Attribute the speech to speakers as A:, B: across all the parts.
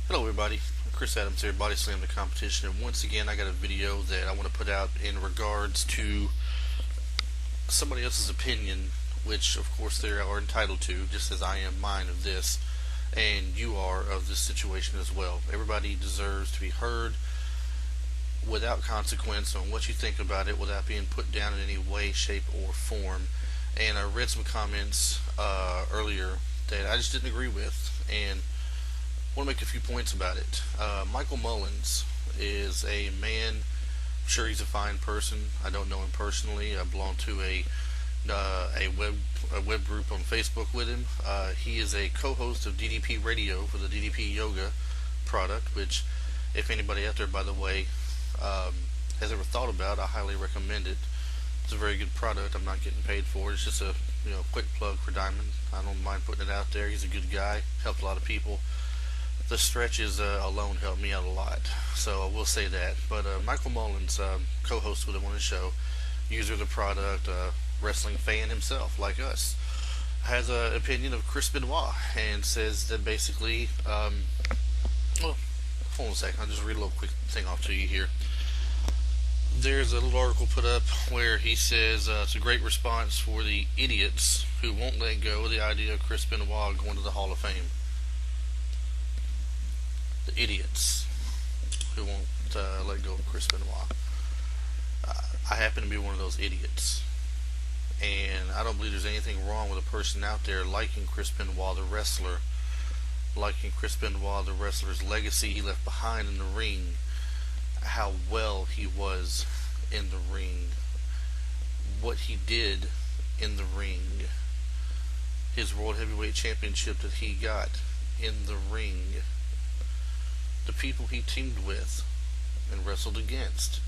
A: Hello everybody, I'm Chris Adams here, Body Slam the Competition, and once again I got a video that I want to put out in regards to somebody else's opinion, which of course they are entitled to, just as I am mine of this, and you are of this situation as well. Everybody deserves to be heard without consequence on what you think about it, without being put down in any way, shape, or form. And I read some comments earlier that I just didn't agree with, and I want to make a few points about it. Michael Mullins is a man. I'm sure he's a fine person. I don't know him personally. I belong to a web group on Facebook with him. He is a co-host of DDP Radio for the DDP Yoga product, which, if anybody out there, by the way, has ever thought about, I highly recommend it. It's a very good product. I'm not getting paid for it. It's just a quick plug for Diamond. I don't mind putting it out there. He's a good guy. Helps a lot of people. The stretches alone helped me out a lot, so I will say that. But Michael Mullins, co-host with him on his show, user of the product, wrestling fan himself, like us, has an opinion of Chris Benoit and says that basically, well, hold on a second, I'll just read a little quick thing off to you here. There's a little article put up where he says it's a great response for the idiots who won't let go of the idea of Chris Benoit going to the Hall of Fame. The idiots who won't let go of Chris Benoit. I happen to be one of those idiots, and I don't believe there's anything wrong with a person out there liking Chris Benoit the wrestler, liking Chris Benoit the wrestler's legacy he left behind in the ring, how well he was in the ring, what he did in the ring, his World Heavyweight Championship that he got in the ring, the people he teamed with and wrestled against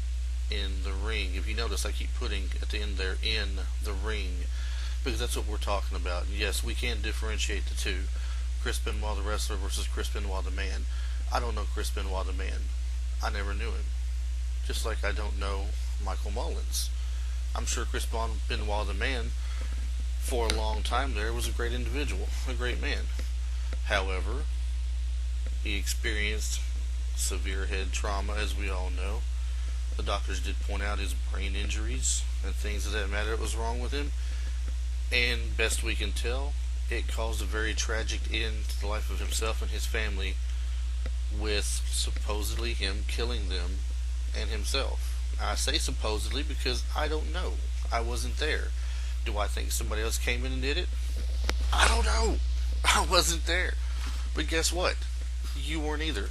A: in the ring. If you notice, I keep putting at the end there, in the ring, because that's what we're talking about. Yes, we can differentiate the two, Chris Benoit the wrestler versus Chris Benoit the man. I don't know Chris Benoit the man. I never knew him. Just like I don't know Michael Mullins. I'm sure Chris Benoit the man, for a long time there, was a great individual, a great man. However, he experienced severe head trauma, as we all know. The doctors did point out his brain injuries and things of that matter that was wrong with him. And best we can tell, it caused a very tragic end to the life of himself and his family, with supposedly him killing them and himself. I say supposedly because I don't know. I wasn't there. Do I think somebody else came in and did it? I don't know. I wasn't there. But guess what? You weren't either.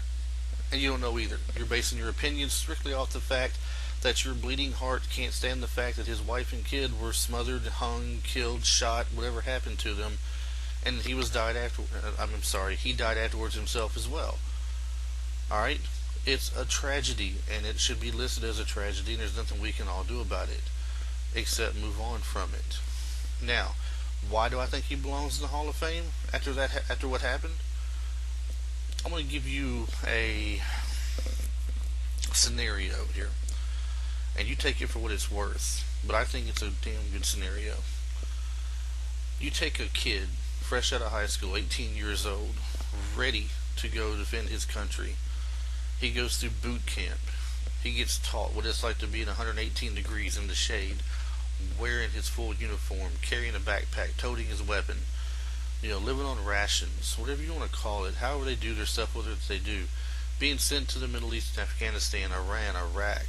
A: And you don't know either. You're basing your opinion strictly off the fact that your bleeding heart can't stand the fact that his wife and kid were smothered, hung, killed, shot, whatever happened to them, and he died after. He died afterwards himself as well. All right, it's a tragedy, and it should be listed as a tragedy, and there's nothing we can all do about it except move on from it. Now, why do I think he belongs in the Hall of Fame after what happened? I'm going to give you a scenario here, and you take it for what it's worth, but I think it's a damn good scenario. You take a kid fresh out of high school, 18 years old, ready to go defend his country. He goes through boot camp. He gets taught what it's like to be in 118 degrees in the shade, wearing his full uniform, carrying a backpack, toting his weapon, living on rations, whatever you want to call it, however they do their stuff, whether they do, being sent to the Middle East, Afghanistan, Iran, Iraq,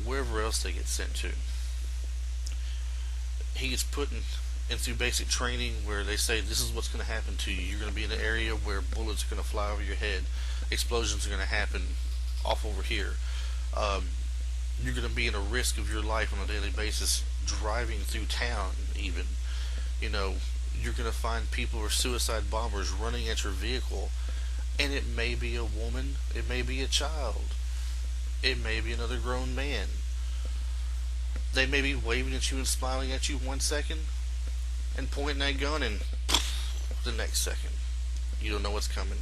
A: wherever else they get sent to. He gets put into basic training where they say, this is what's going to happen to you. You're going to be in an area where bullets are going to fly over your head, explosions are going to happen off over here. You're going to be in a risk of your life on a daily basis, driving through town even. You're going to find people who are suicide bombers running at your vehicle, and it may be a woman, it may be a child, it may be another grown man. They may be waving at you and smiling at you 1 second, and pointing that gun, and the next second, you don't know what's coming,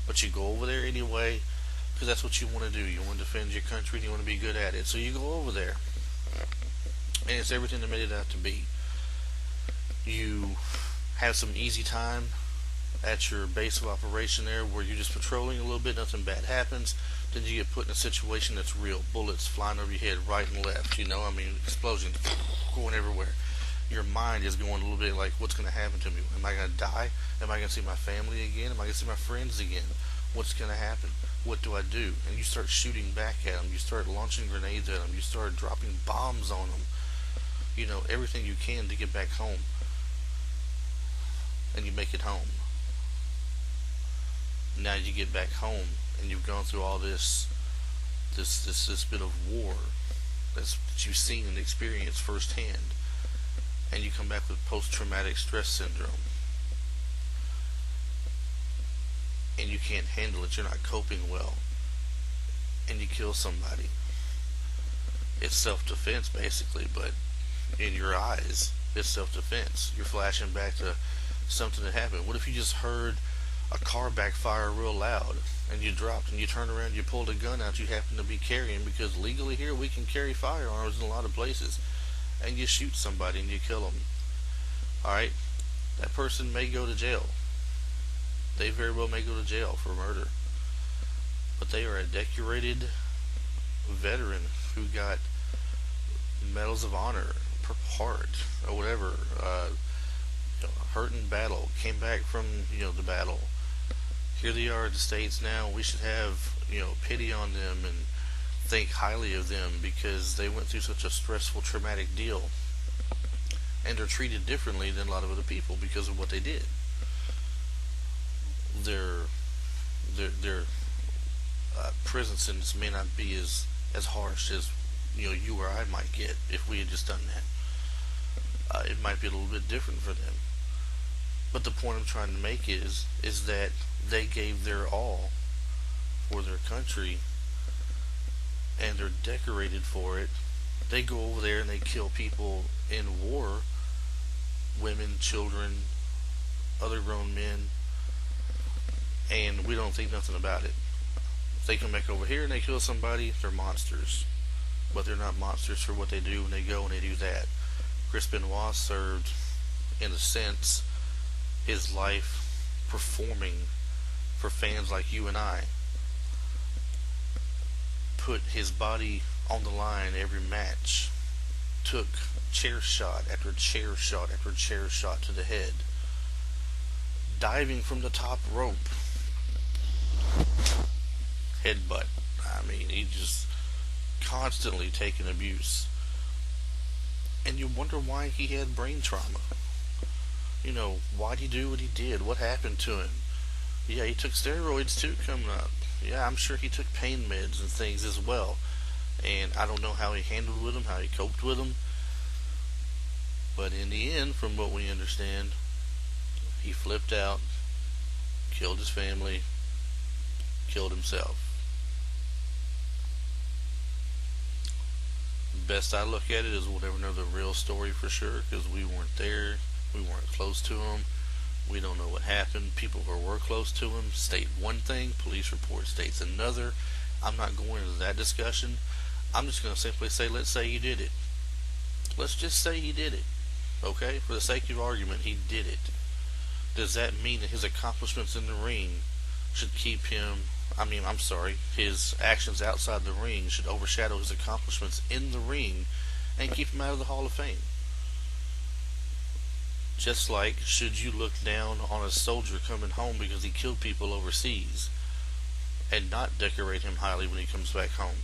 A: but you go over there anyway, because that's what you want to do. You want to defend your country, and you want to be good at it, so you go over there, and it's everything they made it out to be. You have some easy time, at your base of operation there where you're just patrolling a little bit, nothing bad happens. Then you get put in a situation that's real. Bullets flying over your head right and left, explosions going everywhere. Your mind is going a little bit like, what's going to happen to me? Am I going to die? Am I going to see my family again? Am I going to see my friends again? What's going to happen? What do I do? And you start shooting back at them. You start launching grenades at them. You start dropping bombs on them. Everything you can to get back home. And you make it home. Now you get back home and you've gone through all this bit of war that you've seen and experienced firsthand, and you come back with post-traumatic stress syndrome, and you can't handle it. You're not coping well, and you kill somebody. It's self-defense basically, but in your eyes it's self-defense. You're flashing back to something that happened. What if you just heard a car backfire real loud and you dropped and you turned around, you pulled a gun out you happen to be carrying, because legally here we can carry firearms in a lot of places, and you shoot somebody and you kill them. Alright, that person may go to jail. They very well may go to jail for murder, but they are a decorated veteran who got medals of honor, Purple Heart, or whatever, hurt in battle, came back from the battle. Here they are in the States now. We should have pity on them and think highly of them because they went through such a stressful, traumatic deal, and they're treated differently than a lot of other people because of what they did. Their prison sentence may not be as harsh as you or I might get if we had just done that. It might be a little bit different for them. But the point I'm trying to make is that they gave their all for their country, and they're decorated for it. They go over there and they kill people in war, women, children, other grown men, and we don't think nothing about it. If they come back over here and they kill somebody, they're monsters. But they're not monsters for what they do when they go and they do that. Chris Benoit served, in a sense, his life performing for fans like you and I. Put his body on the line every match. Took chair shot after chair shot after chair shot to the head. Diving from the top rope. Headbutt. He just constantly taking abuse. And you wonder why he had brain trauma. Why'd he do what he did? What happened to him? Yeah, he took steroids too coming up. Yeah, I'm sure he took pain meds and things as well. And I don't know how he handled with them, how he coped with them. But in the end, from what we understand, he flipped out, killed his family, killed himself. Best I look at it is we'll never know the real story for sure, because we weren't there, we weren't close to him, we don't know what happened. People who were close to him state one thing, police report states another. I'm not going into that discussion. I'm just going to simply say, let's say he did it. Let's just say he did it. Okay? For the sake of argument, he did it. Does that mean that his accomplishments in the ring should keep him, his actions outside the ring should overshadow his accomplishments in the ring and keep him out of the Hall of Fame? Just like, should you look down on a soldier coming home because he killed people overseas and not decorate him highly when he comes back home?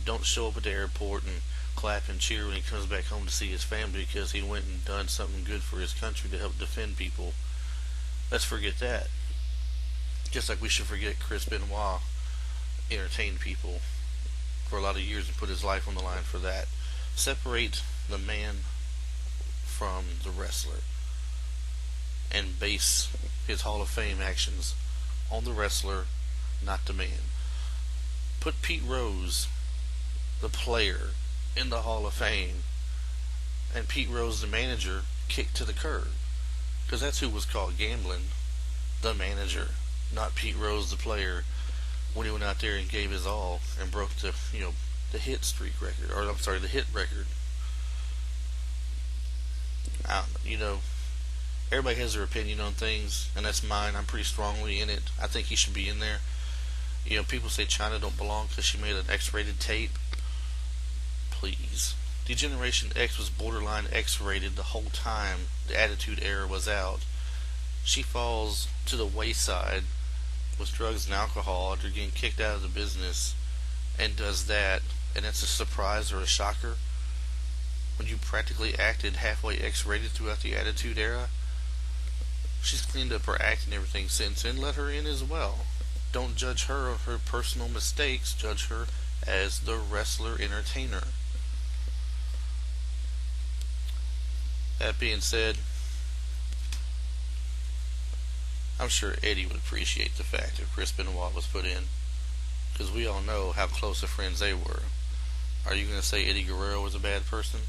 A: Don't show up at the airport and clap and cheer when he comes back home to see his family because he went and done something good for his country to help defend people. Let's forget that. Just like we should forget Chris Benoit entertained people for a lot of years and put his life on the line for that. Separate the man from the wrestler and base his Hall of Fame actions on the wrestler, not the man. Put Pete Rose, the player, in the Hall of Fame, and Pete Rose, the manager, kicked to the curb, because that's who was caught gambling, the manager, not Pete Rose, the player, when he went out there and gave his all and broke the hit streak record, the hit record. Everybody has their opinion on things, and that's mine. I'm pretty strongly in it. I think he should be in there. You know, people say China don't belong because she made an X-rated tape. Please. Degeneration X was borderline X-rated the whole time the Attitude Era was out. She falls to the wayside with drugs and alcohol after getting kicked out of the business and does that, and it's a surprise or a shocker when you practically acted halfway X-rated throughout the Attitude Era. She's cleaned up her act and everything since then. Let her in as well. Don't judge her on her personal mistakes. Judge her as the wrestler entertainer. That being said, I'm sure Eddie would appreciate the fact that Chris Benoit was put in, because we all know how close of friends they were. Are you going to say Eddie Guerrero was a bad person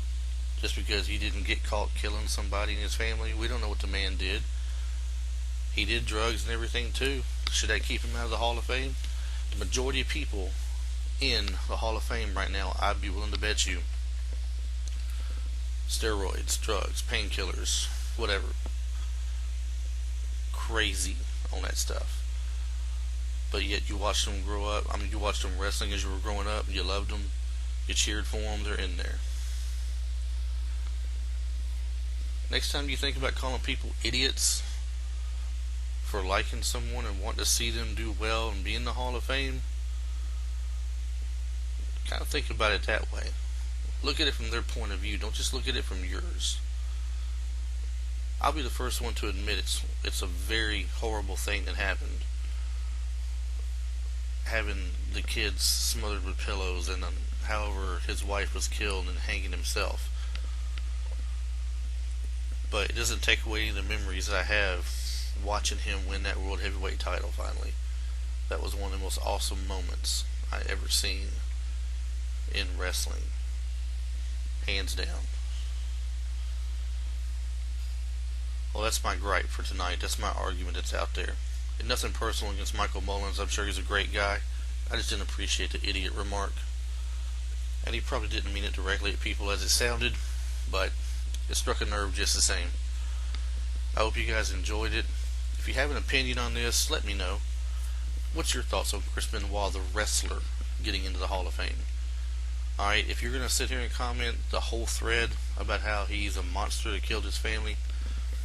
A: just because he didn't get caught killing somebody in his family? We don't know what the man did. He did drugs and everything too. Should that keep him out of the Hall of Fame? The majority of people in the Hall of Fame right now, I'd be willing to bet you, steroids, drugs, painkillers, whatever, crazy on that stuff. But yet you watched them grow up. I mean, you watched them wrestling as you were growing up, and you loved them, you cheered for them. They're in there. Next time you think about calling people idiots for liking someone and wanting to see them do well and be in the Hall of Fame, kind of think about it that way. Look at it from their point of view. Don't just look at it from yours. I'll be the first one to admit it's a very horrible thing that happened. Having the kids smothered with pillows, and however his wife was killed and hanging himself. But it doesn't take away any of the memories I have watching him win that World Heavyweight title finally. That was one of the most awesome moments I ever seen in wrestling. Hands down. Well, that's my gripe for tonight. That's my argument that's out there. And nothing personal against Michael Mullins. I'm sure he's a great guy. I just didn't appreciate the idiot remark. And he probably didn't mean it directly at people as it sounded, but it struck a nerve just the same. I hope you guys enjoyed it. If you have an opinion on this, let me know. What's your thoughts on Chris Benoit, the wrestler, getting into the Hall of Fame? Alright, if you're going to sit here and comment the whole thread about how he's a monster that killed his family,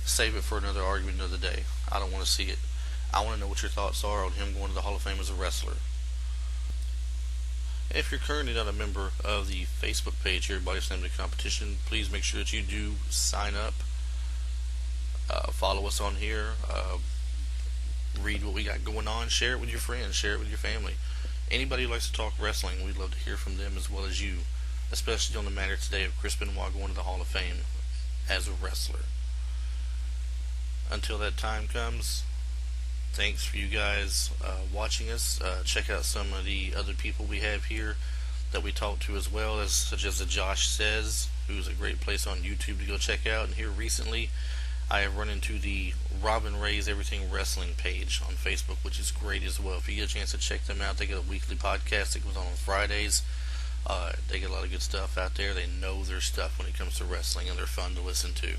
A: save it for another argument another day. I don't want to see it. I want to know what your thoughts are on him going to the Hall of Fame as a wrestler. If you're currently not a member of the Facebook page here, Body Slam Competition, please make sure that you do sign up. Follow us on here. Read what we got going on. Share it with your friends. Share it with your family. Anybody who likes to talk wrestling, we'd love to hear from them as well as you, especially on the matter today of Chris Benoit going to the Hall of Fame as a wrestler. Until that time comes, thanks for you guys watching us. Check out some of the other people we have here that we talk to as well, such as the Josh Says, who's a great place on YouTube to go check out. And here recently, I have run into the Robin Ray's Everything Wrestling page on Facebook, which is great as well. If you get a chance to check them out, they get a weekly podcast that goes on Fridays. They get a lot of good stuff out there. They know their stuff when it comes to wrestling, and they're fun to listen to.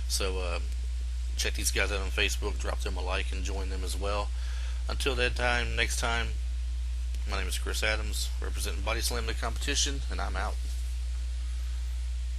A: So check these guys out on Facebook, drop them a like, and join them as well. Until that time, next time, my name is Chris Adams, representing Body Slam the Competition, and I'm out.